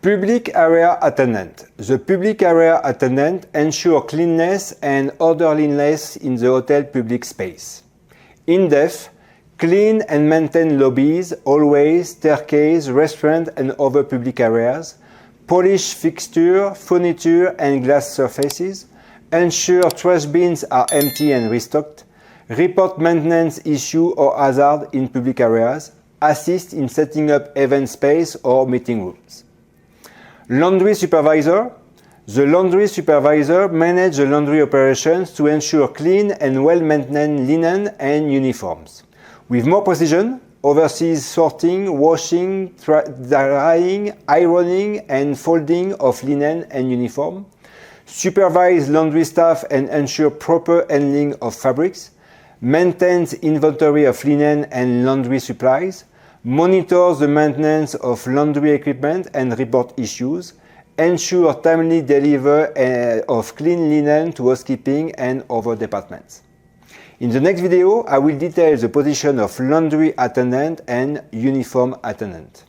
Public area attendant. The public area attendant ensures cleanliness and orderliness in the hotel public space. In depth, clean and maintain lobbies, hallways, staircase, restaurant and other public areas. Polish fixture, furniture and glass surfaces. Ensure trash bins are empty and restocked. Report maintenance issue or hazard in public areas. Assist in setting up event space or meeting rooms. Laundry supervisor. The laundry supervisor manages the laundry operations to ensure clean and well-maintained linen and uniforms. With more precision, oversees sorting, washing, drying, ironing and folding of linen and uniform. Supervise laundry staff and ensure proper handling of fabrics. Maintains inventory of linen and laundry supplies. Monitors the maintenance of laundry equipment and report issues. Ensure timely delivery of clean linen to housekeeping and other departments. In the next video, I will detail the position of laundry attendant and uniform attendant.